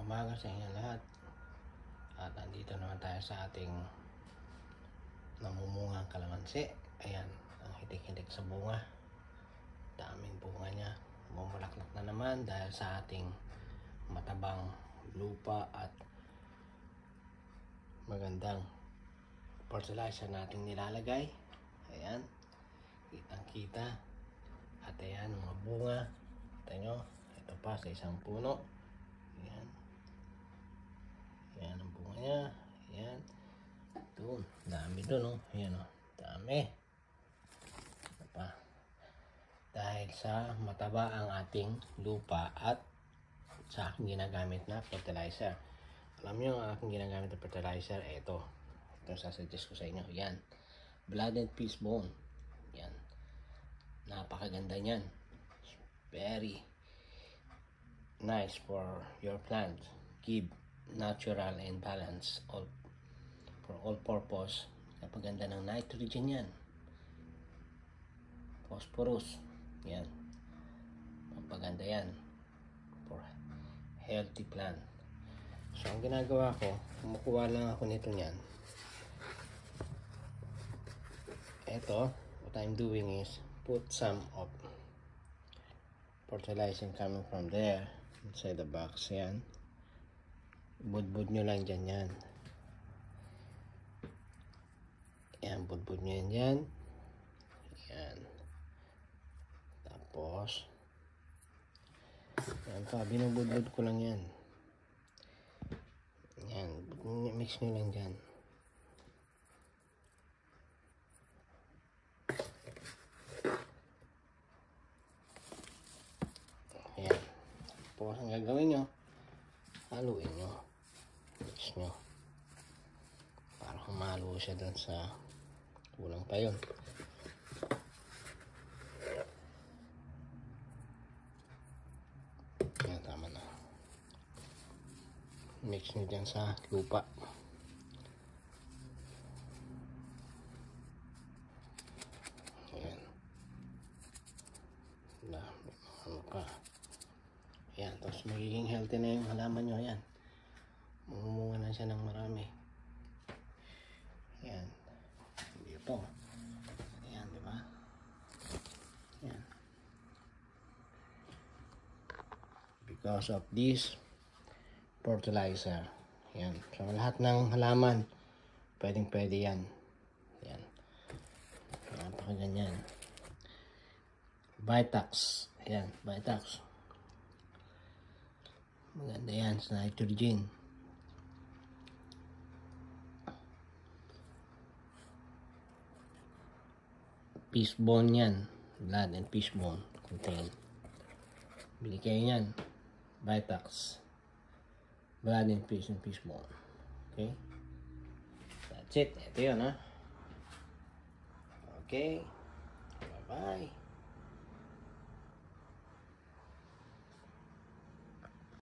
umaga sa inyo lahat. At andito naman tayo sa ating namumungang kalamansi. Ayan, ang hitik-hitik sa bunga. Daming bunga niya. Mumulaklak na naman dahil sa ating matabang lupa at magandang fertilizer nating nilalagay. Ayan, kitang-kita. At ayan, mga bunga. Kita nyo, ito pa sa isang puno. Ayan. Ayan ang bunga niya. Ayan. Doon. Dami doon, oh. Ayan, oh. Dami. Ito pa. Dahil sa mataba ang ating lupa at sa aking ginagamit na fertilizer. Alam nyo, ang aking ginagamit na fertilizer, ito. Ito sasuggest ko sa inyo. Ayan. Blood and Peace Bone. Ayan. Napakaganda niyan. Very nice for your plant. Give natural and balance for all purpose. Napaganda ng nitrogen yan. Phosphorus. Yan. Napaganda yan for healthy plant. So ang ginagawa ko, kumukuha lang ako nito niyan. Ito, what I'm doing is put some of fertilizer coming from there inside the box. Yan. Budbud nyo lang dyan yan. Yan, budbud nyo yan dyan. Yan. Tapos yan pa, binubudbud ko lang yan. Yan, mix nyo lang dyan. Yan. Tapos ang gagawin nyo, haluin nyo. Mix nyo. Para humalo siya dun sa kulang pa yun. Yan, tama na. Mix nyo dyan sa lupa. Ayan. Ano pa. Ayan, tapos magiging healthy na yung halaman nyo. Ayan. Mamumunga na siya ng marami. Ayan. Dito. Ayan, di ba? Ayan. Because of this fertilizer. Ayan. So, lahat ng halaman, pwedeng-pwede yan. Ayan. Napakaganyan. Vitax. Ayan, Vitax. Maganda yan sa nitrogen. Peace bone yan. Blood and peace bone contain. Bili kayo yan. Vitax. Blood and peace bone. Okay? That's it. Ito yun, ha? Okay. Bye-bye.